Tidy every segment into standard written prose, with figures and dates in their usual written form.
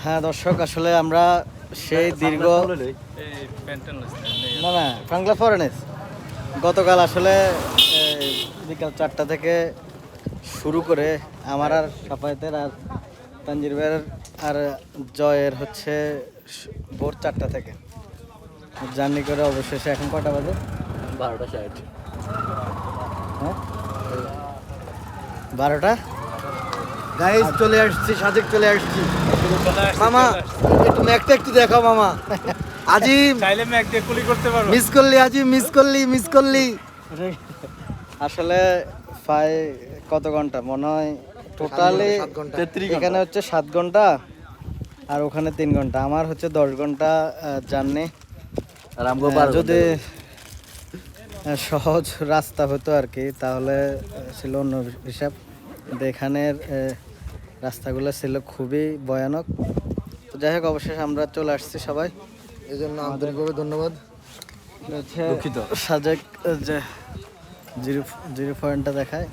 হ্যাঁ দর্শক, আসলে আমরা সেই দীর্ঘ না ফ্রাঙ্কলা ফরেনেস গতকাল আসলে বিকাল 4টা থেকে শুরু করে আমার আর সাফায়েতের আর তানজির ভাইয়ের আর জয়ের হচ্ছে ভোর 4টা থেকে জার্নি করে অবশেষে এখন কটা বাজে 12:60। হ্যাঁ 12টা গাইস চলে আসছি, সাজেক চলে আসছি। মামা একটু ম্যাকটা একটু দেখাও মামা। আজিম চাইলে ম্যাক দিয়ে কুলি করতে পারো। মিস করলি আজিম, মিস করলি। আসলে প্রায় কত ঘন্টা মনে হয় টোটালি এখানে হচ্ছে 7 ঘন্টা আর ওখানে 3 ঘন্টা, আমার হচ্ছে 10 ঘন্টা জার্নি। যদি সহজ রাস্তা হতো আর কি তাহলে ছিল অন্য হিসাব। এখানের রাস্তাগুলো ছিল খুবই ভয়ানক। তো যাই হোক অবশেষে আমরা চলে আসছি সবাই, এই জন্য আন্তরিকভাবে ধন্যবাদ। দুঃখিত সাজেক যে জিরো পয়েন্টটা দেখায়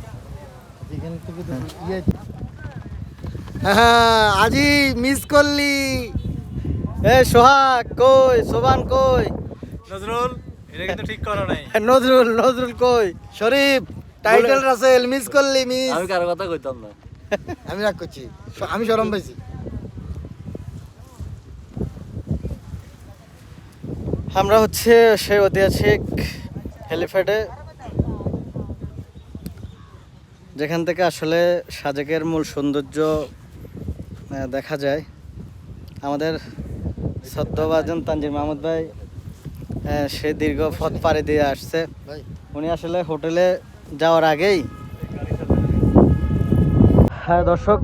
এখান থেকে। হ্যাঁ আজি মিস করলি। এ সোহাগ কই, সোবান কই, নজরুল এটা কিন্তু ঠিক করো নাই। নজরুল কই, শরীফ টাইটেল রাসেল মিস করলি। আমি কারো কথা কইতাম না, আমি রাগ করছি, আমি শরম পাইছি। আমরা হচ্ছে সেই ঐতিহাসিক হেলিপ্যাডে, যেখান থেকে আসলে সাজেকের মূল সৌন্দর্য দেখা যায়। আমাদের সদ্যভাজন তানজির মাহমুদ ভাই সে দীর্ঘ পথ পাড়ি দিয়ে আসছে। উনি আসলে হোটেলে যাওয়ার আগেই, হ্যাঁ দর্শক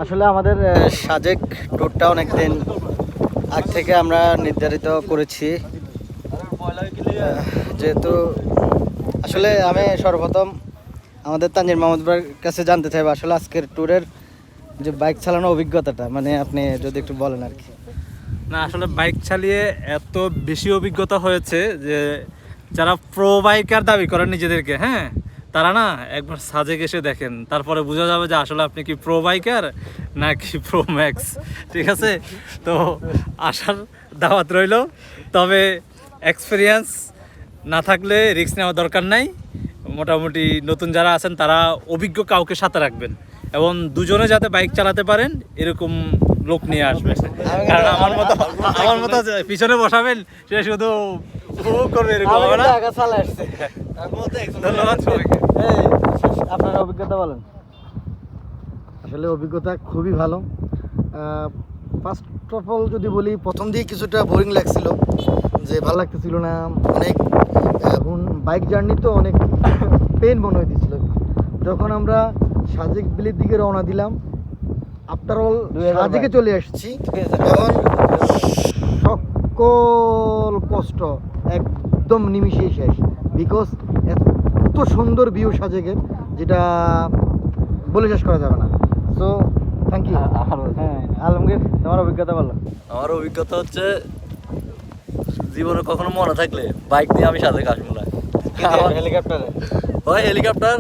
আসলে আমাদের সাজেক ট্যুরটা অনেকদিন আগ থেকে আমরা নির্ধারিত করেছি, যেহেতু আসলে আমি সর্বপ্রথম আমাদের তানজির মাহমুদ ভাইয়ের কাছে জানতে চাইব আসলে আজকের ট্যুরের যে বাইক চালানোর অভিজ্ঞতাটা, মানে আপনি যদি একটু বলেন আর কি। না আসলে বাইক চালিয়ে এত বেশি অভিজ্ঞতা হয়েছে যে যারা প্রো বাইকার দাবি করেন নিজেদেরকে, হ্যাঁ তারা না একবার সাজেক এসে দেখেন, তারপরে বোঝা যাবে যে আসলে আপনি কি প্রো বাইকার নাকি প্রো ম্যাক্স। ঠিক আছে, তো আসার দাওয়াত রইল, তবে এক্সপিরিয়েন্স না থাকলে রিস্ক নেওয়ার দরকার নাই। মোটামুটি নতুন যারা আছেন তারা অভিজ্ঞ কাউকে সাথে রাখবেন এবং দুজনে যাতে বাইক চালাতে পারেন এরকম লোক নিয়ে আসবেন। কারণ আমার মতো পিছনে বসাবেন সে শুধু উপভোগ করবে এরকম হবে না। ধন্যবাদ সবাইকে। আপনার অভিজ্ঞতা বলেন। আসলে অভিজ্ঞতা খুবই ভালো। ফার্স্ট অফ অল যদি বলি, প্রথম দিকে কিছুটা বোরিং লাগছিল, যে ভালো লাগতেছিল না, অনেক বাইক জার্নি তো অনেক পেন মনে হইতেছিল। যখন আমরা সাজেক বিলের দিকে রওনা দিলাম, আফটার অল সাজেকে চলে আসছি, এখন সকল কষ্ট একদম নিমিশেই শেষ। বিকজ এত সুন্দর ভিউ সাজেকের, যেটা বলে শেষ করা যাবে না। So thank you. হ্যাঁ আলমগীর, তোমার অভিজ্ঞতা বলো। আমার অভিজ্ঞতা হচ্ছে জীবনে কখনো মনে থাকলে বাইক নিয়ে আমি সাজেক আসবো না। হেলিকপ্টারে হয় হেলিকপ্টার,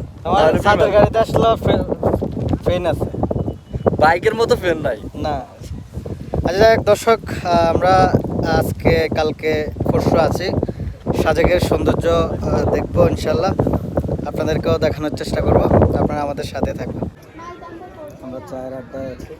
সাদের গাড়িতে আসলে ফ্যান আছে, বাইকের মতো ফ্যান নাই না। আচ্ছা যাই হোক দর্শক, আমরা আজকে কালকে পরশু আছি, সাজেকের সৌন্দর্য দেখবো ইনশাল্লাহ, আপনাদেরকেও দেখানোর চেষ্টা করব, আপনারা আমাদের সাথে থাকবেন। আমরা চায়ের আড্ডায় আছি।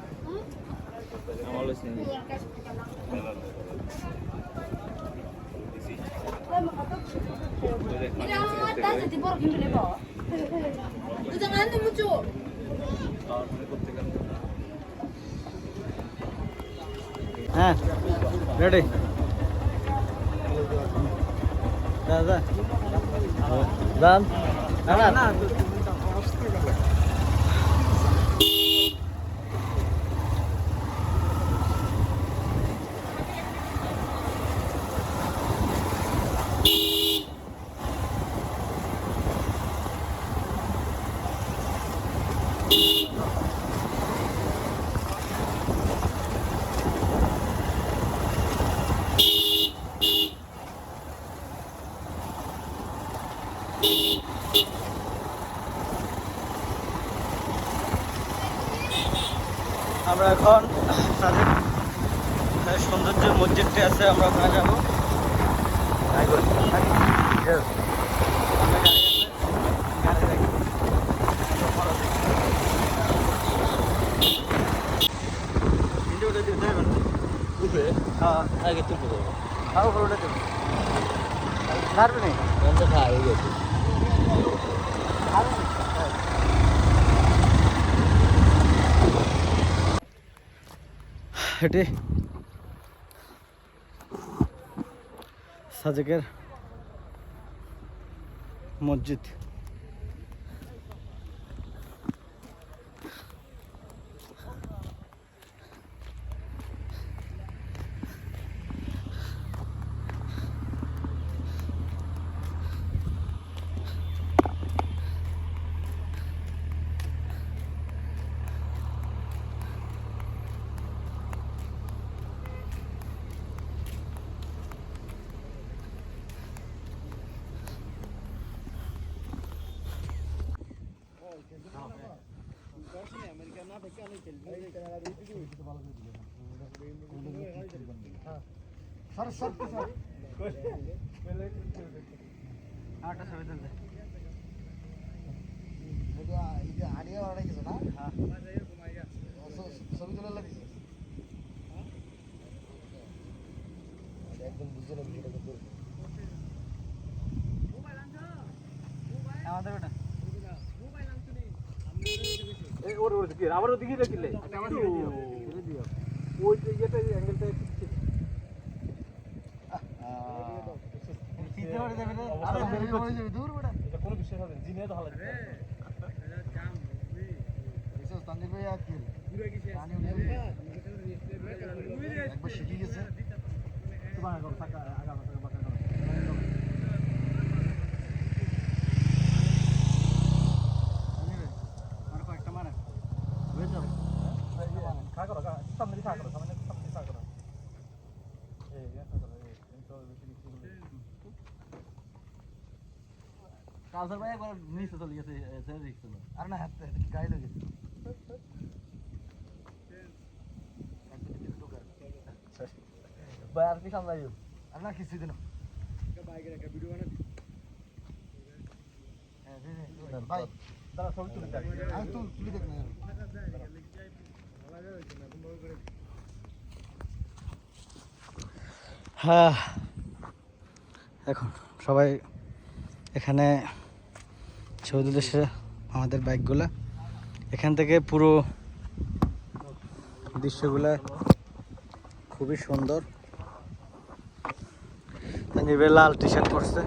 হ্যাঁ রেডি দাদা যান না। আমরা এখন সৌন্দর্যের মসজিদটি আছে, আমরা ওখানে যাবো। আগে তুলতে দেবো ছাড়বে নেই খাই গেছে এটি সাজেকের মসজিদ। কালসার ভাই একবার নিচে চলে গেছে রিক্স হলো আর না হাতে গায়ে লেগেছে। ভাই আর কি সামলাই আর না কিছু দিন ভাই দাদা ছবি তুলে দেখ আমি তুলি দেখ না। হ্যাঁ, এখন সবাই এখানে ছবি তুলেছে আমাদের বাইকগুলা। এখান থেকে পুরো দৃশ্যগুলা খুবই সুন্দর। তানভীর লাল টি শার্ট পরছে।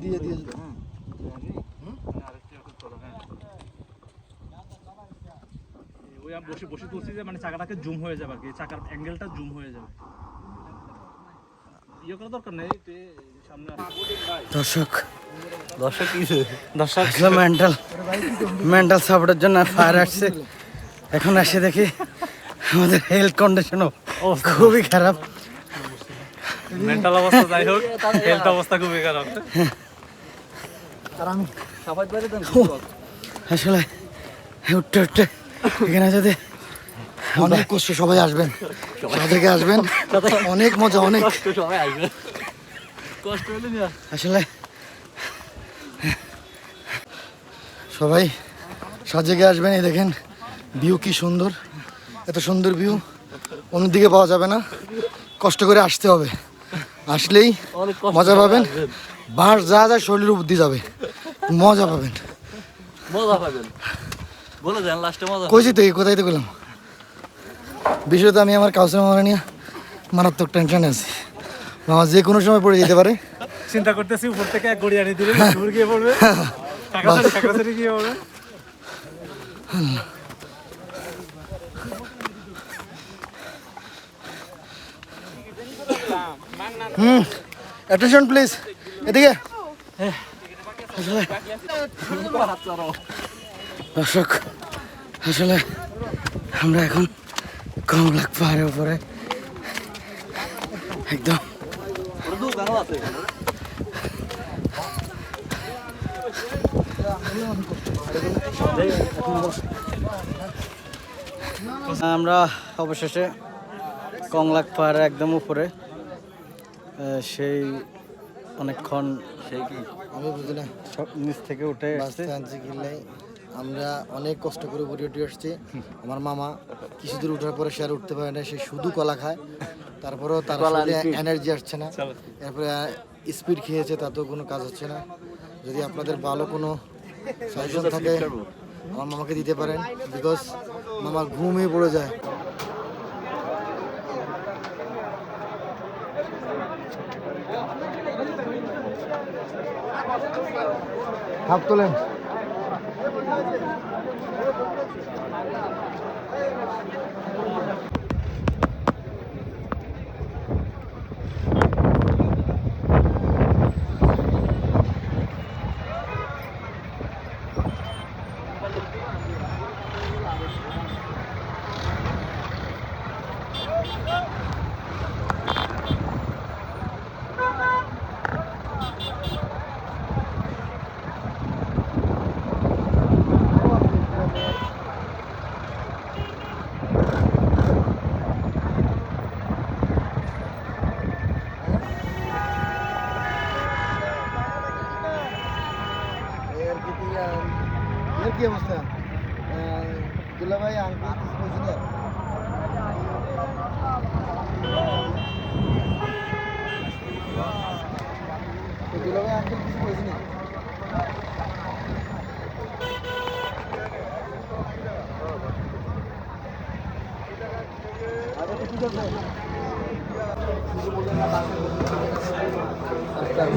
দিয়ে দিয়ে ওই আমি বসে বসে তুলছি যে মানে চাকাটাকে জুম হয়ে যাবে আর কি, চাকার অ্যাঙ্গেলটা জুম হয়ে যাবে। ইয়ে করার দরকার নেই, সামনে দর্শক দর্শক মেন্টাল সাপোর্টের জন্য ফায়ার আসছে। এখন এসে দেখি আমাদের হেলথ কন্ডিশনও খুবই খারাপ। মেন্টাল অবস্থা যাই হোক, হেলথ অবস্থা খুবই খারাপ। আর আমি সাফাই বাইরে দেন আসলে উঠতে উঠতে এখানে যদি অনেক কষ্ট, সবাই আসবেন, সাথে আসবেন, অনেক মজা, অনেক সবাই আসবে কষ্ট হলে নিয়ে আসলে সবাই সাজেকে আসবেন। এই দেখেন ভিউ কি সুন্দর, এত সুন্দর ভিউ অন্যদিকে পাওয়া যাবে না, কষ্ট করে আসতে হবে, আসলেই মজা পাবেন। বাঁশ যা যা শরীরের বুদ্ধি যাবে, মজা পাবেন, মজা পাবেন। বলে দেন লাস্টে মজা কইছি তো, কোথায় তো গেলাম। বিষয়টা আমি আমার কাউসার মামা নিয়ে মারাত্মক টেনশনে আছি, মামা যে কোনো সময় পড়ে যেতে পারে। চিন্তা করতেছি উপর থেকে এক গড়ি আনিয়ে দিলে দূর গিয়ে পড়বে, টাকা গিয়ে পড়বে। অ্যাটেনশন প্লিজ, এদিকে। দর্শক আসলে আমরা এখন কমলাক পাহাড়ের উপরে একদম আমরা অবশেষে কংলাক পাহাড়ের একদম উপরে সেই অনেকক্ষণ সেই কি আমি বুঝি না সব নিচ থেকে উঠে আসছে আমরা অনেক কষ্ট করে উপরে উঠে আসছি আমার মামা কিছু দূর ওঠার পরে সে আর উঠতে পারে না সে শুধু কলা খায় তারপরেও তার এনার্জি আসছে না এরপরে স্পিড খেয়েছে তাতেও কোনো কাজ হচ্ছে না যদি আপনাদের ভালো কোনো সাজেশন থাকে আমার মামাকে দিতে পারেন বিকজ মামা ঘুমিয়ে পড়ে যায় হাত তোলেন এর কি অবস্থা দুলা ভাই আঙ্কেল কিছু বলছেন দুলা ভাই আঙ্কেল কিছু বলছেন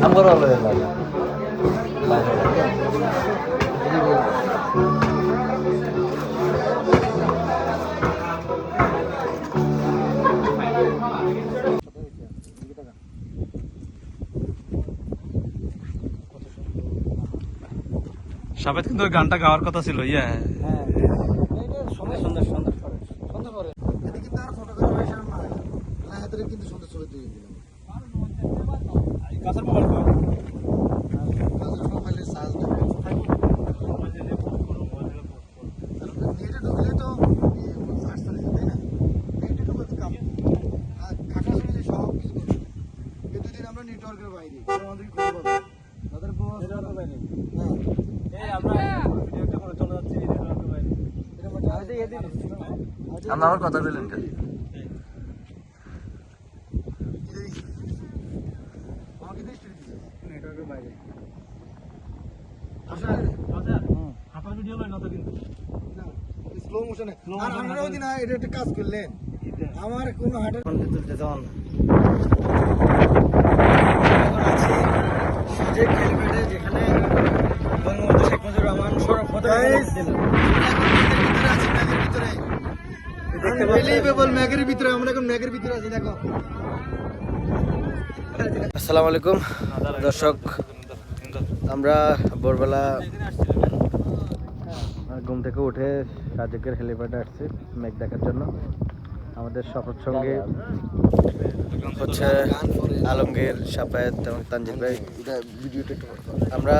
আমার ভালো লাগে সাবেদ কিন্তু ওই গানটা গাওয়ার কথা ছিল হ্যাঁ সুন্দর সুন্দর সুন্দর সুন্দর করে এদিকে কিন্তু আর ফটোগ্রাফার হিসেবে মারে না হাতের কিন্তু সুন্দর ছবি তুলে দিলাম কাছের মোবাইল কো কাজের মোবাইলে চার্জ দেবে নেটে ঢুকলে তো চার্জ চলে যায় তাই না নেটে ঢুকলে তো কাম আর খাটা শুনে সব কিছু করবে এই দুদিন আমরা নেটওয়ার্কের বাইরে আমাদের খুঁজে পাবো তাদের নেটওয়ার্কের বাইরে হ্যাঁ এই আমরা ভিডিওটা করে চলে যাচ্ছি নেটওয়ার্কের বাইরে এটা মোটামুটি আমরা আমার কথা বললেন কেন আমাকে দেশ নেটওয়ার্কের বাইরে হাঁটার ভিডিও লয় না তো কিন্তু স্লো মোশনে আর আমরা ওই দিন এটা একটা কাজ করলেন আমার কোনো হাটের তুলতে যাওয়ান সুজেক হেলমেটে যেখানে বঙ্গবন্ধু শেখ মুজিবুর রহমান সড়ক পথে ম্যাগের ভিতরে আমরা এখন ম্যাগের ভিতরে আছি দেখো আসসালামু আলাইকুম দর্শক আমরা ভোরবেলা ঘুম থেকে উঠে সাজেকের হেলিপ্যাডে আসছি মেঘ দেখার জন্য আমাদের সফর সঙ্গে হচ্ছে আলমগীর সাফায়েত এবং তানজিল ভাই আমরা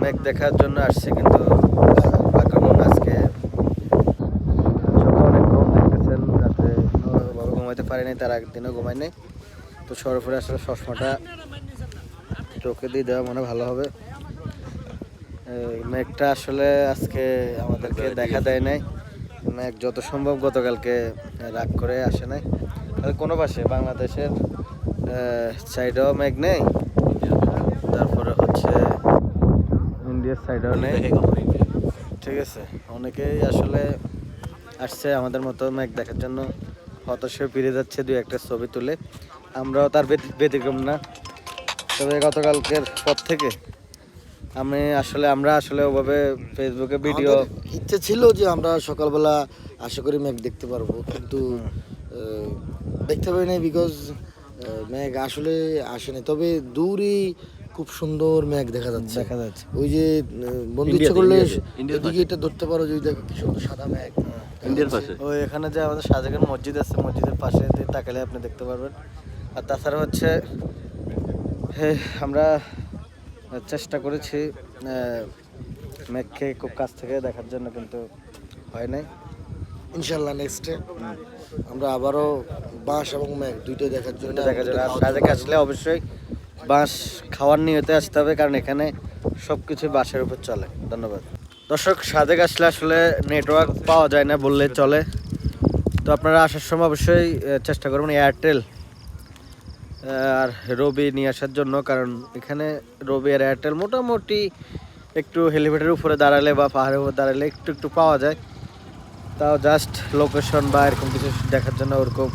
মেঘ দেখার জন্য আসছি কিন্তু ভাগ্যক্রমে আজকে সকালে অনেক ঘুম দেখতেছেন রাতে ভাবে ঘুমাইতে পারিনি তার আগের দিনও ঘুমাই নাই তো সরফরে আসলে চশমাটা চোখে দিয়ে দেওয়া মনে ভালো হবে মেঘটা আসলে আজকে আমাদেরকে দেখা দেয় নাই মেঘ যত সম্ভব গতকালকে রাগ করে আসে নাই কোনো পাশে বাংলাদেশের সাইডেও মেঘ নেই তারপরে হচ্ছে ইন্ডিয়ার সাইডেও নেই ঠিক আছে অনেকেই আসলে আসছে আমাদের মতো মেঘ দেখার জন্য হতাশ হয়ে ফিরে যাচ্ছে দুই একটা ছবি তুলে আমরাও তার ব্যতিক্রম না তবে গতকালকের পর থেকে আমরা আসলে ওভাবে ফেসবুকে ভিডিও ইচ্ছে ছিল যে আমরা সকালবেলা আশা করি মেঘ দেখতে পারবো কিন্তু দেখতে পারি নাই বিকজ মেঘ আসলে আসেনি তবে দূরে খুব সুন্দর মেঘ দেখা যাচ্ছে ওই যে বন্ধু ইচ্ছে করলে এদিকে এটা ধরতে পারো যে দেখো কি সুন্দর সাদা মেঘ ইন্ডিয়ার পাশে। ওই এখানে যে আমাদের শাহজাহান মসজিদ আছে, মসজিদের পাশে দিয়ে তাকালে আপনি দেখতে পারবেন। আর তাছাড়া হচ্ছে আমরা চেষ্টা করেছি মেঘকে খুব কাছ থেকে দেখার জন্য, কিন্তু হয় নাই। ইনশাল্লাহ নেক্সটে আমরা আবারও বাঁশ এবং মেঘ দুইটাই দেখার জন্য আর শাহজাহান আসলে অবশ্যই বাঁশ খাওয়ার নিয়তে আসতে হবে, কারণ এখানে সব কিছু বাঁশের উপর চলে। ধন্যবাদ দর্শক। সাদেক আসলে আসলে নেটওয়ার্ক পাওয়া যায় না বললে চলে, তো আপনারা আসার সময় অবশ্যই চেষ্টা করবেন এয়ারটেল আর রবি নিয়ে আসার জন্য, কারণ এখানে রবি আর এয়ারটেল মোটামুটি একটু হেলিপ্যাডের উপরে দাঁড়ালে বা পাহাড়ের উপরে দাঁড়ালে একটু একটু পাওয়া যায়, তাও জাস্ট লোকেশন বা এরকম কিছু দেখার জন্য ওরকম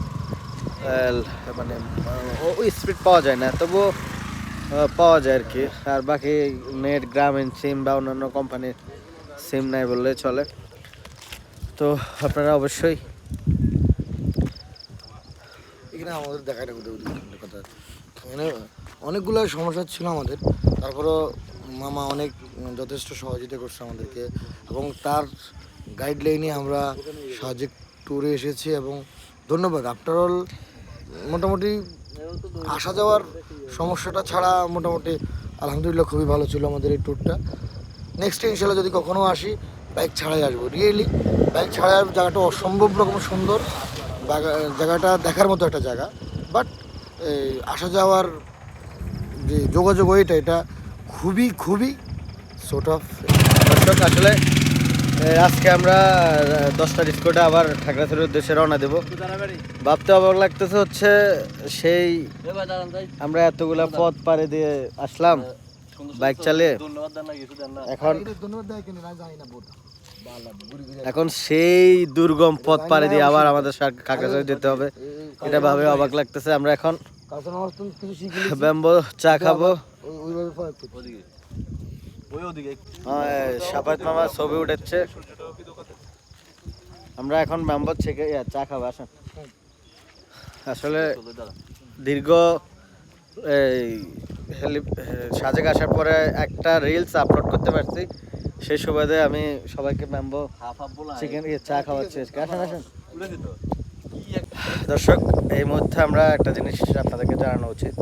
মানে ওই স্পিড পাওয়া যায় না, তবুও পাওয়া যায় আর কি। আর বাকি নেট গ্রামীণ সিম বা অন্যান্য কোম্পানির সিম নাই বললে চলে। তো আপনারা অবশ্যই এখানে আমাদের দেখাটা কথা, এখানে অনেকগুলো সমস্যা ছিল আমাদের, তারপরও মামা অনেক যথেষ্ট সহযোগিতা করছে আমাদেরকে, এবং তার গাইডলাইনে আমরা সাজেক ট্যুরে এসেছি। এবং ধন্যবাদ। আফটার অল মোটামুটি আসা যাওয়ার সমস্যাটা ছাড়া মোটামুটি আলহামদুলিল্লাহ খুবই ভালো ছিল আমাদের এই ট্যুরটা। নেক্সট ইনশাল্লাহ যদি কখনো আসি বাইক ছাড়াই আসবো। রিয়েলি বাইক ছাড়াই জায়গাটা অসম্ভব রকম সুন্দর, জায়গাটা দেখার মতো একটা জায়গা, বাট আসা যাওয়ার যে যোগাযোগ এটা খুবই খুবই সোর্ট অফ। দর্শক আসলে আজকে আমরা 10টা ডিস্কোতে আবার খাগড়াছড়ির উদ্দেশ্যে রওনা দেবো। ভাবতে অবাক লাগতেছে হচ্ছে সেই আমরা এতগুলা পথ পাড়ে দিয়ে আসলাম বাইক চালিয়ে, এখন সেই দুর্গম পথ পাড়ে দিয়ে আবার আমাদের খাগড়াছড়ি যেতে হবে, এটা ভাবে অবাক লাগতেছে। আমরা এখন ব্যাম্বো চা খাবো। সাফাত মামা ছবি উঠেছে, আমরা এখন ব্যাম্বো থেকে চা খাবো। আসেন। আসলে দীর্ঘ সাজেক আসার পরে একটা রিলস আপলোড করতে পারছি, সেই সুবাদে আমি সবাইকে ব্যাম্বো চিকেন চা খাওয়াচ্ছি। আসেন আসেন দর্শক, এই মুহূর্তে আমরা একটা জিনিস আপনাদেরকে জানানো উচিত।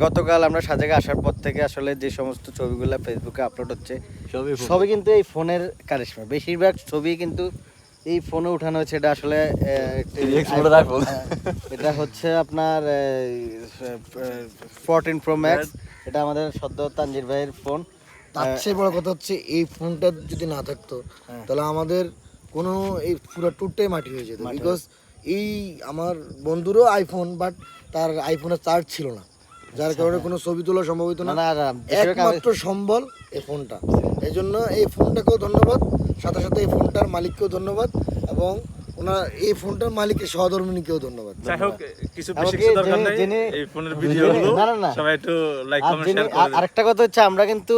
গতকাল আমরা সাজেকে আসার পর থেকে আসলে যে সমস্ত ছবিগুলো ফেসবুকে আপলোড হচ্ছে সবই কিন্তু এই ফোনের কারিশমা, বেশিরভাগ ছবি কিন্তু এই ফোনে উঠানো হয়েছে। এটা আসলে এটা হচ্ছে আপনার 14 Pro Max, এটা আমাদের সদ্য তানজির ভাইয়ের ফোন। তার চেয়ে বড় কথা হচ্ছে এই ফোনটা যদি না থাকতো তাহলে আমাদের কোনো এই পুরো ট্যুরটাই মাটি হয়ে যেত, বিকজ এই আমার বন্ধুরও আইফোন, বাট তার আইফোনের চার্জ ছিল না, যার কারণে কোনো ছবি তোলা সম্ভব হতো না। একমাত্র সম্বল এই ফোনটা, এই জন্য এই ফোনটাকেও ধন্যবাদ, সাথে সাথে এই ফোনটার মালিককেও ধন্যবাদ, এবং ওনার এই ফোনটার মালিকের সহধর্মিনীকেও ধন্যবাদ। আরেকটা কথা হচ্ছে আমরা কিন্তু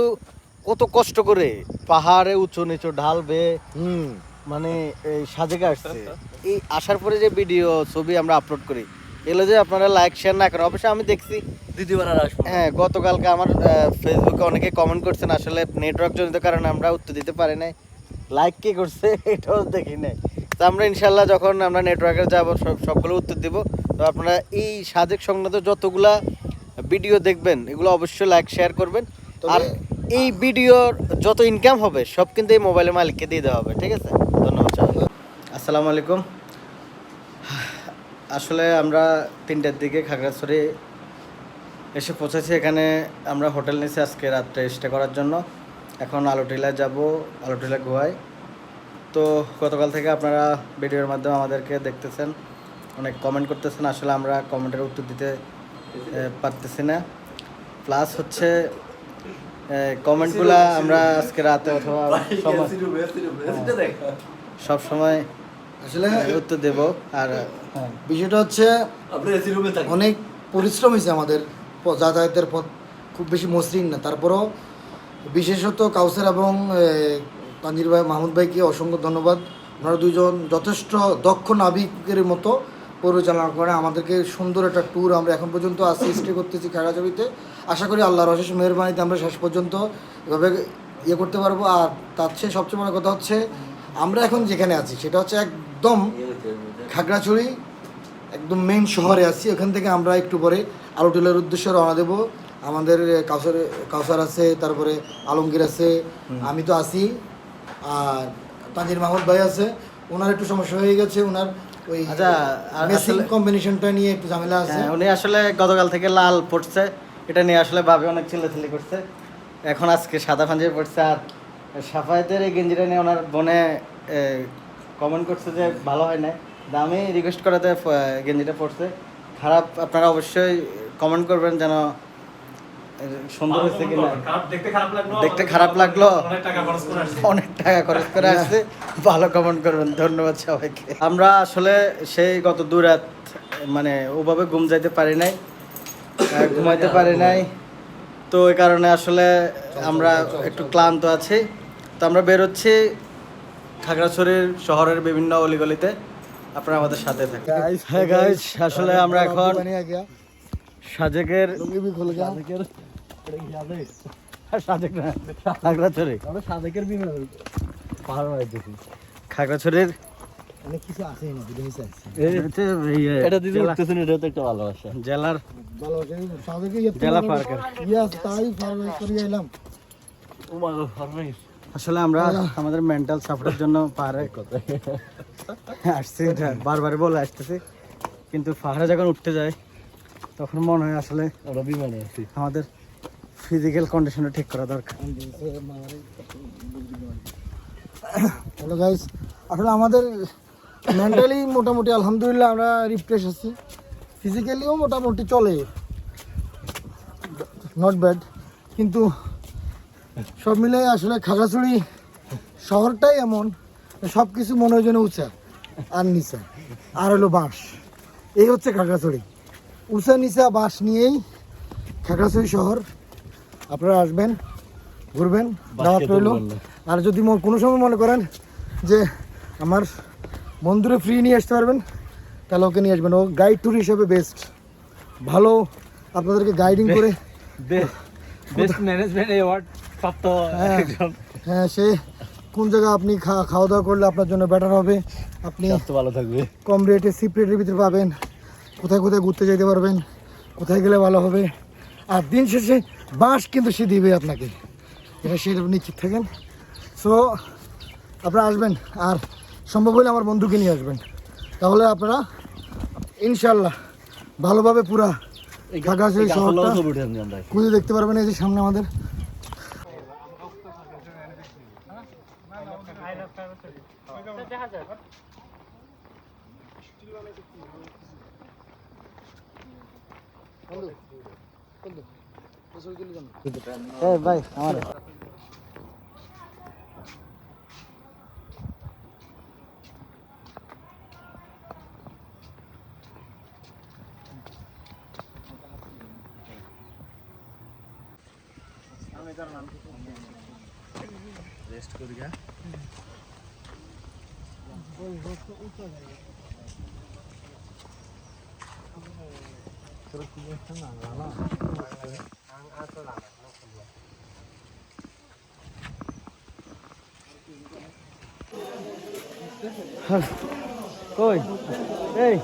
কত কষ্ট করে পাহাড়ে উঁচু নিচু ঢাল বেয়ে মানে এই সাজেকে আসছে, এই আসার পরে যে ভিডিও ছবি আমরা আপলোড করি এগুলো যে আপনারা লাইক শেয়ার না করেন, অবশ্যই আমি দেখছি দ্বিতীয়বার আর আসবো। হ্যাঁ, গতকালকে আমার ফেসবুকে অনেকে কমেন্ট করছেন, আসলে নেটওয়ার্ক জনিত কারণে আমরা উত্তর দিতে পারি নাই, লাইক কে করছে এটাও দেখি নাই। তো আমরা ইনশাল্লাহ যখন আমরা নেটওয়ার্কে যাব সবগুলো উত্তর দিব। তো আপনারা এই সাজেক সংক্রান্ত যতগুলা ভিডিও দেখবেন এগুলো অবশ্যই লাইক শেয়ার করবেন, আর এই ভিডিওর যত ইনকাম হবে সব কিন্তু এই মোবাইলের মালিককে দিয়ে দেওয়া হবে, ঠিক আছে? ধন্যবাদ। আসসালামু আলাইকুম। আসলে আমরা 3টার দিকে খাগড়াছড়ি এসে পৌঁছেছি। এখানে আমরা হোটেল নিয়েছি আজকে রাত্রে স্টে করার জন্য। এখন আলোটিলায় যাব, আলোটিলা গোয়ায়। তো গতকাল থেকে আপনারা ভিডিওর মাধ্যমে আমাদেরকে দেখতেছেন, অনেক কমেন্ট করতেছেন, আসলে আমরা কমেন্টের উত্তর দিতে পারতেছি না। প্লাস হচ্ছে কমেন্টগুলা আমরা আজকে রাতে অথবা সব সময় আসলে উত্তর দেব। আর বিষয়টা হচ্ছে অনেক পরিশ্রম হয়েছে আমাদের, যাতায়াতের পথ খুব বেশি মসৃণ না, তারপরেও বিশেষত কাউসার এবং তানজির ভাই মাহমুদ ভাইকে অসংখ্য ধন্যবাদ। ওনারা দুইজন যথেষ্ট দক্ষ নাবিকের মতো পরিচালনা করে আমাদেরকে সুন্দর একটা ট্যুর আমরা এখন পর্যন্ত আসি স্টে করতেছি খাগড়াছড়িতে। আশা করি আল্লাহর অশেষ মেহেরবানিতে আমরা শেষ পর্যন্ত এভাবে করতে পারবো। আর তার চেয়ে সবচেয়ে বড় কথা হচ্ছে আমরা এখন যেখানে আছি সেটা হচ্ছে একদম খাগড়াছড়ি, একদম মেইন শহরে আছি। ওখান থেকে আমরা একটু পরে আলুটিলার উদ্দেশ্যে রওনা দেবো। আমাদের কাউসার আছে, তারপরে আলমগীর আছে, আমি তো আছি, আর তানজির মাহমুদ ভাই আছে। ওনার একটু সমস্যা হয়ে গেছে, ওনার ওই আচ্ছা, মেসিং আসলে- কম্বিনেশনটা নিয়ে একটু ঝামেলা আছে। হ্যাঁ, উনি আসলে গতকাল থেকে লাল পড়ছে, এটা নিয়ে আসলে ভাবে অনেক চিল্লাচিল্লি করছে। এখন আজকে সাদা পাঞ্জাবি পড়ছে। আর সাফায়েতের এই গেঞ্জিটা নিয়ে ওনার বোনে কমেন্ট করছে যে ভালো হয় না, আমি রিকোয়েস্ট করাতে গেঞ্জিটা পড়ছে। খারাপ আপনারা অবশ্যই কমেন্ট করবেন যেন সুন্দর হয়েছে কিনা। দেখতে খারাপ লাগলো, অনেক টাকা খরচ করে আসছে, ভালো কমেন্ট করবেন। ধন্যবাদ সবাইকে। আমরা আসলে সেই গত দুরাত মানে ওভাবে ঘুম যাইতে পারি নাই, ঘুমাইতে পারি নাই, তো এই কারণে আসলে আমরা একটু ক্লান্ত আছি। তো আমরা বেরোচ্ছি খাগড়াছড়ির শহরের বিভিন্ন অলিগলিতে, আপনারা আমাদের সাথে থাকুন। হ্যাঁ গাইস, আসলে আমরা এখন সাজেকের সাজেক না, খাগড়াছড়ি, খাগড়াছড়ির অনেক কিছু আছে না, বুঝে নিছে এটা দিদি উঠতেছেন, এটা তো একটা ভালোবাসা। জেলার ভালোবাসা সাদেকে জেলা পার্কের ইয়াস তাই ফার্ম করে এলাম। আসলে আমরা আমাদের মেন্টাল সাপোর্টের জন্য পাহাড়ে আসছি, বারবার বলে আসতেছি, কিন্তু পাহাড়ে যখন উঠতে যায় তখন মনে হয় আসলে আমরা বিমানে আছি। আমাদের ফিজিক্যাল কন্ডিশনটা ঠিক করা দরকার। হ্যালো গাইস, আসলে আমাদের মেন্টালি মোটামুটি আলহামদুলিল্লাহ আমরা রিফ্রেশ আছি, ফিজিক্যালিও মোটামুটি চলে, নট ব্যাড। কিন্তু সব মিলে আসলে খাগড়াছড়ি শহরটাই এমন, সব কিছু মনে হয় যেন উঁচা আর নিচা আর হলো বাঁশ। এই হচ্ছে খাগড়াছড়ি, উঁচা নিচা বাঁশ নিয়েই খাগড়াছড়ি শহর। আপনারা আসবেন, ঘুরবেন, দাওয়াত রইল। আর যদি কোনো সময় মনে করেন যে আমার বন্ধুরে ফ্রি নিয়ে আসতে পারবেন, তাহলে ওকে নিয়ে আসবেন। ও গাইড ট্যুর হিসেবে বেস্ট, ভালো আপনাদেরকে গাইডিং করে। বেস্ট ম্যানেজমেন্ট অ্যাওয়ার্ড প্রাপ্ত একজন। হ্যাঁ, সে কোন জায়গায় আপনি খাওয়া দাওয়া করলে আপনার জন্য বেটার হবে, আপনি স্বাস্থ্য ভালো থাকবে। কম রেটে চিপ রেটের ভিতরে পাবেন, কোথায় কোথায় ঘুরতে যেতে পারবেন, কোথায় গেলে ভালো হবে। আর দিন শেষে বাঁশ কিন্তু সে দিবে আপনাকে, এটা সেটা নিশ্চিত থাকেন। সো আপনারা আসবেন, আর সম্ভব হলে আমার বন্ধুকে নিয়ে আসবেন, তাহলে আপনারা ইনশাল্লাহ ভালোভাবে পুরা খাগড়াছড়ি শহরটা খুঁজে দেখতে পারবেন। এই যে সামনে আমাদের ভাই আমার রেস্ট করি গা। কই এই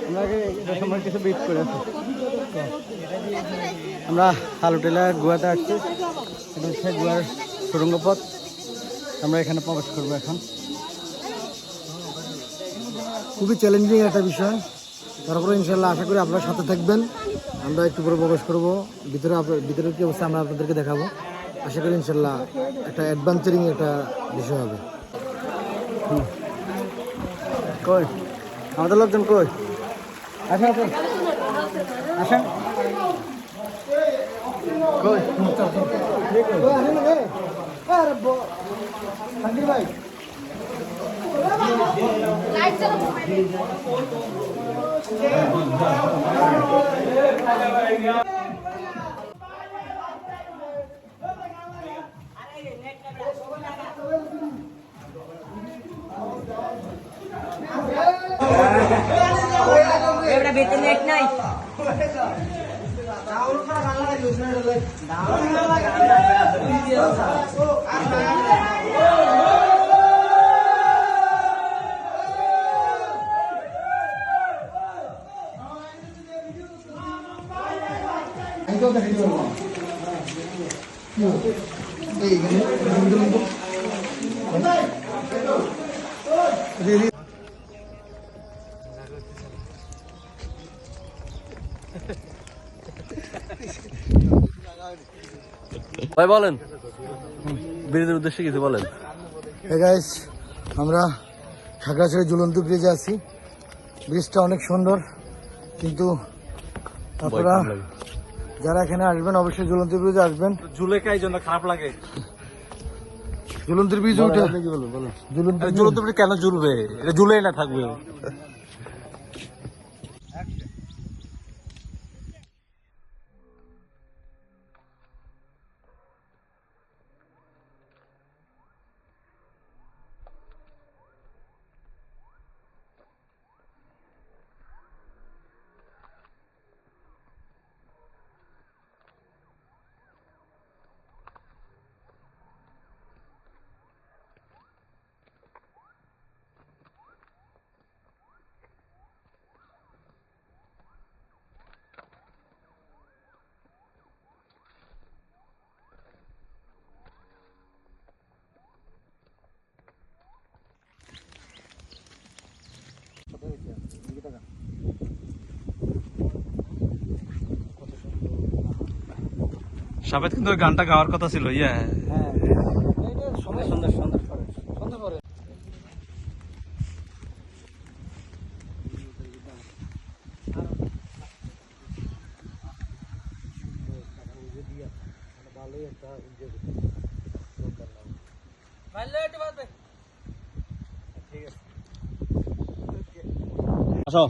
আপনাকে এটা সময় কিছু বিট করে আছে। আমরা আলুটিলা গোয়াতে আসছি, এটা হচ্ছে গোয়ার সুড়ঙ্গ পথ। আমরা এখানে প্রবেশ করবো এখন। খুবই চ্যালেঞ্জিং একটা বিষয়, তারপরে ইনশাল্লাহ আশা করি আপনারা সাথে থাকবেন। আমরা একটু পরে প্রবেশ করবো ভিতরে, ভিতরে কি অবস্থা আমরা আপনাদেরকে দেখাবো। আশা করি ইনশাল্লাহ একটা অ্যাডভেঞ্চারিং একটা বিষয় হবে। কই আমাদের লোকজন কই? আসেন আসেন আসেন। কই ভাই এবারে বেতন নেট নাই Hãy subscribe cho kênh Ghiền Mì Gõ để không bỏ lỡ ভাই বলেন, ব্রিজের উদ্দেশ্যে কিছু বলেন। গাইস, আমরা খাগড়াছড়ি ঝুলন্ত ব্রিজে আছি। ব্রিজটা অনেক সুন্দর, কিন্তু আপনারা যারা এখানে আসবেন অবশ্যই ঝুলন্ত ব্রিজে আসবেন। ঝুলে কাই জন্য খারাপ লাগে। ঝুলন্ত ব্রিজে উঠে ঝুলন্ত ব্রিজ কেন ঝুলবে? এটা ঝুলেই না থাকবে। সাবেদ কিন্তু ওই গানটা গাওয়ার কথা ছিল। সুন্দর সুন্দর সুন্দর সুন্দর করে। আসো।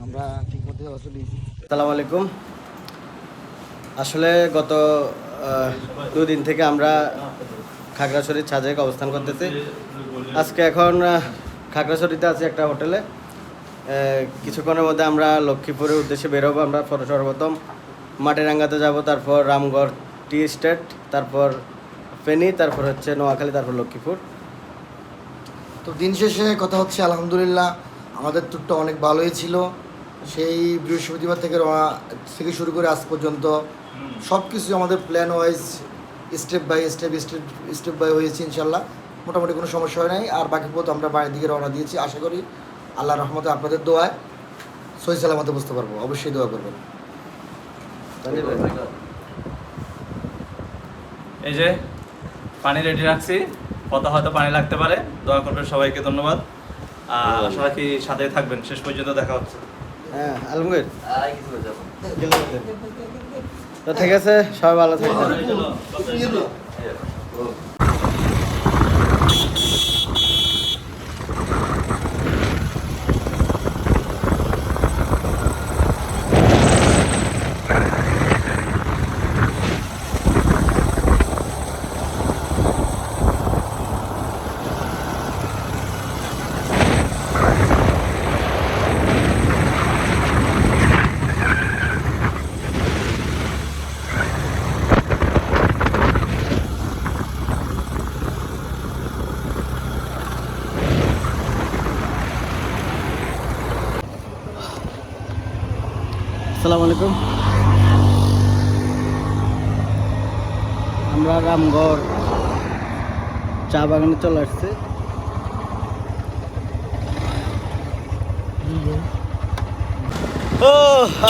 আমরা ঠিক মতো চলে এসেছি। আসসালামু আলাইকুম। আসলে গত 2 দিন থেকে আমরা খাগড়াছড়ির ছাজাইকে অবস্থান করতেছি। আজকে এখন খাগড়াছড়িতে আছি একটা হোটেলে। কিছুক্ষণের মধ্যে আমরা লক্ষ্মীপুরের উদ্দেশ্যে বেরোবো। আমরা সর্বপ্রথম মাটিরাঙ্গাতে যাব, তারপর রামগড় টি এস্টেট, তারপর ফেনী, তারপর হচ্ছে নোয়াখালী, তারপর লক্ষ্মীপুর। তো দিন শেষে কথা হচ্ছে আলহামদুলিল্লাহ আমাদের ট্যুরটা অনেক ভালোই ছিল। সেই বৃহস্পতিবার থেকে রওনা থেকে শুরু করে আজ পর্যন্ত সব কিছু আমাদের plan wise step by step by হয়েছে। ইনশাল্লাহ মোটামুটি কোনো সমস্যা হয় নাই। আর বাকি পথ আমরা বাড়ির দিকে রওনা দিয়েছি। আশা করি আল্লাহর রহমতে আপনাদের দোয়ায় সহি সালামতে বুঝতে পারবো। অবশ্যই দোয়া করবেন। এই যে পানি রেডি রাখছি, কত হয়তো পানি লাগতে পারে, দোয়া করবেন। সবাইকে ধন্যবাদ। আশা রাখি সাথে থাকবেন, শেষ পর্যন্ত দেখা হচ্ছে। হ্যাঁ আলমগীর, তো ঠিক আছে, সবাই ভালো থাকবেন। আসসালামু আলাইকুম। আমরা রামগড় চা বাগানে চলে আসছি। ও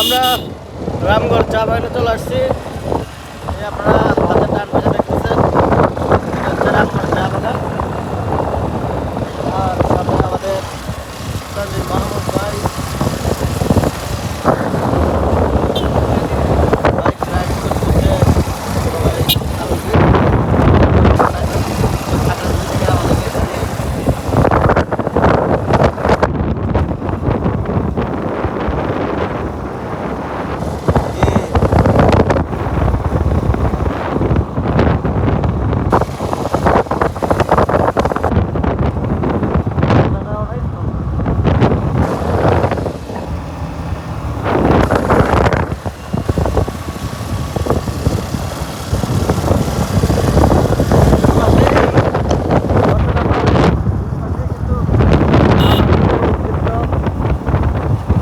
আমরা রামগড় চা বাগানে চলে আসছি। এই আপনারা হাতের ডান পাশে দেখতেছেন এটা হচ্ছে রামগড় চা বাগান। আর সাথে আমাদের তানজিম মাহমুদ ভাই বাইক রাইড করতেছে। সবাই আলমগীর ঢাকা থেকে আমাদেরকে এখানে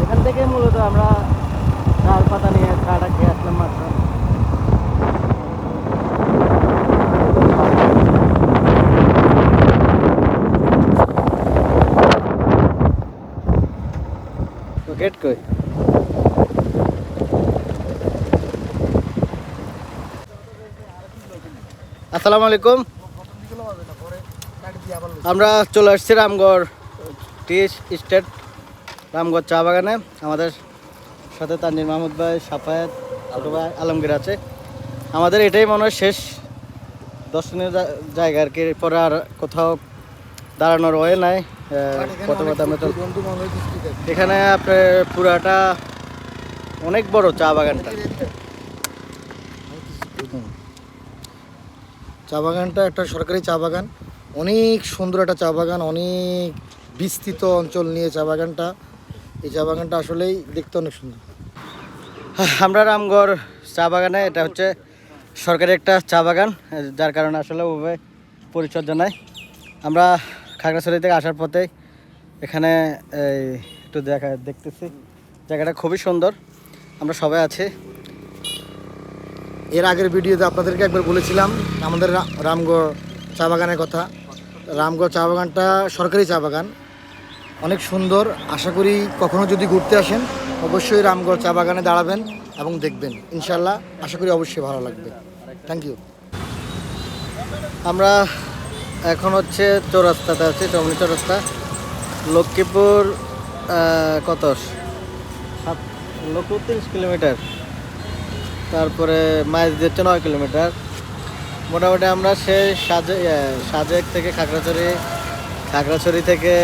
এখান থেকে মূলত আমরা চার পাতা নিয়ে চাটা খেয়ে আসলাম মাত্র। তো গেট কই? আসসালামু আলাইকুম। আমরা চলে আসছি রামগড় টি স্টেট রামগড় চা বাগানে। আমাদের সাথে তানজিম মাহমুদ ভাই, সাফায়েত, ছোটো ভাই আলমগীর আছে। আমাদের এটাই মনে হয় শেষ দর্শনীয় জায়গা আর কি। এরপরে আর কোথাও দাঁড়ানোর ওয়ে নাই। প্রথমত আমরা এখানে আপনার পুরাটা অনেক বড় চা বাগানটা। চা বাগানটা একটা সরকারি চা বাগান, অনেক সুন্দর একটা চা বাগান, অনেক বিস্তৃত অঞ্চল নিয়ে চা বাগানটা। এই চা বাগানটা আসলেই দেখতে অনেক সুন্দর। আমরা রামগড় চা বাগানে, এটা হচ্ছে সরকারি একটা চা বাগান, যার কারণে আসলে ওভাবে পরিচর্যা নাই। আমরা খাগড়াছড়ি থেকে আসার পথে এখানে একটু দেখতেছি জায়গাটা খুবই সুন্দর। আমরা সবাই আছি। এর আগের ভিডিওতে আপনাদেরকে একবার বলেছিলাম আমাদের রামগড় চা বাগানের কথা। রামগড় চা বাগানটা সরকারি চা বাগান, অনেক সুন্দর। আশা করি কখনো যদি ঘুরতে আসেন অবশ্যই রামগড় চা বাগানে দাঁড়াবেন এবং দেখবেন, ইনশাল্লাহ আশা করি অবশ্যই ভালো লাগবে। Thank you. আমরা এখন হচ্ছে চৌরাস্তাতে আছি, চমনি চৌরাস্তা। লক্ষ্মীপুর কত 30 কিলোমিটার, তারপরে মাইজ দিচ্ছে 9 কিলোমিটার। মোটামুটি আমরা সেই সাজেক থেকে খাগড়াছড়ি থেকে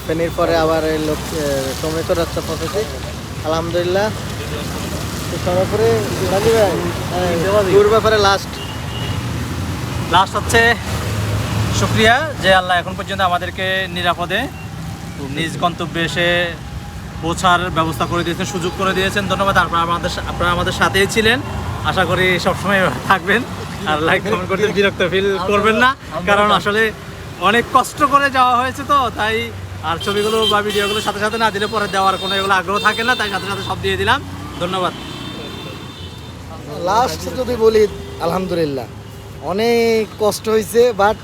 ফেনীর পরে আবার এই চমনি চৌরাস্তা পৌঁছেছি। আলহামদুলিল্লাহ সর্বোপরি ব্যাপারে লাস্ট হচ্ছে শুক্রিয়া যে আল্লাহ এখন পর্যন্ত আমাদেরকে নিরাপদে নিজ গন্তব্যে এসে পৌঁছার ব্যবস্থা করে দিয়েছেন, সুযোগ করে দিয়েছেন। ধন্যবাদ। আপনারা আমাদের সাথেই ছিলেন, আশা করি সবসময় থাকবেন। আর লাইক কমেন্ট করতে বিরক্ত ফিল করবেন না, কারণ আসলে অনেক কষ্ট করে যাওয়া হয়েছে তো তাই। আর ছবিগুলো বা ভিডিওগুলো সাথে সাথে না দিলে পরে দেওয়ার কোনো এগুলো আগ্রহ থাকে না, তাই সাথে সাথে সব দিয়ে দিলাম। ধন্যবাদ। লাস্ট যদি বলি, আলহামদুলিল্লাহ অনেক কষ্ট হয়েছে, বাট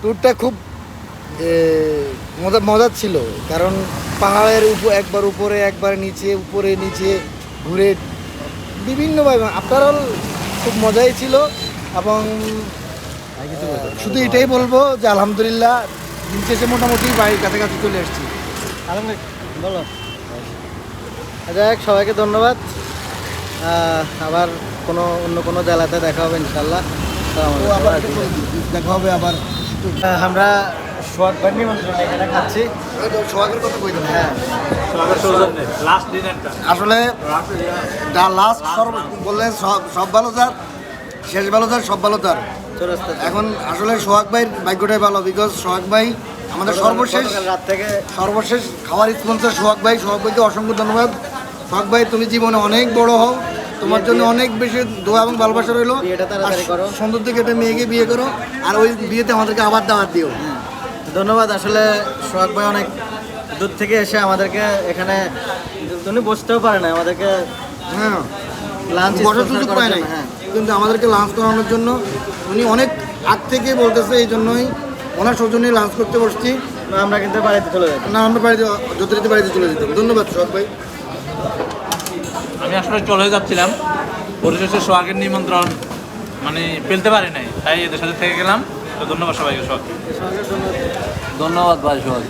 ট্যুরটা খুব মজার ছিল। কারণ পাহাড়ের একবার উপরে একবার নিচে, উপরে নিচে ঘুরে বিভিন্নভাবে আফটার অল খুব মজাই ছিল। এবং শুধু এটাই বলবো যে আলহামদুলিল্লাহ দিন শেষে মোটামুটি বাড়ির কাছাকাছি চলে এসেছি। বলো যাক, সবাইকে ধন্যবাদ। আবার অন্য কোনো জেলাতে দেখা হবে ইনশাল্লাহ। দেখা হবে আবার। আমরা সোহাগ ভাই নিমন্ত্রণ এখানে খাচ্ছি। সোহাগের কথা কই দেন। হ্যাঁ, লাস্ট ডিনারটা আসলে লাস্ট বললে সব ভালো তার, শেষ ভালো তার, সব ভালো তার। চৌরাস্তা এখন আসলে সোহাগ ভাইয়ের ভাগ্যটাই ভালো, বিকজ সোহাগ ভাই আমাদের রাত থেকে সর্বশেষ খাওয়ার স্পন্সর সোহাগ ভাইকে অসংখ্য ধন্যবাদ। সোহাগ ভাই, তুমি জীবনে অনেক বড় হও, তোমার জন্য অনেক বেশি দোয়া এবং ভালোবাসা রইলো। বিয়েটা তাড়াতাড়ি করো, সুন্দর থেকে একটা মেয়েকে বিয়ে করো, আর ওই বিয়েতে আমাদেরকে আবার দাওয়াত দিও। ধন্যবাদ। আসলে সোহাগ ভাই অনেক দূর থেকে এসে আমাদেরকে এখানে উনি বসতেও পারে না, আমাদেরকে হ্যাঁ লাঞ্চ বসার সুযোগ পায় নাই, কিন্তু আমাদেরকে লাঞ্চ করানোর জন্য উনি অনেক আগ থেকে বলতেছে। এই জন্যই ওনার সৌজন্যে লাঞ্চ করতে বসছি। না আমরা কিন্তু বাড়িতে চলে যাই। না আমরা বাড়িতে যথারীতি বাড়িতে চলে যেতাম। ধন্যবাদ সোহাগ ভাই। আমি আসলে চলে যাচ্ছিলাম, পরিশেষে সোহাগের নিমন্ত্রণ মানে পেলতে পারি নাই, তাই এদের সাথে থেকে গেলাম। তো ধন্যবাদ সবাইকে। সোহাগ ধন্যবাদ ভাই সোহাগ।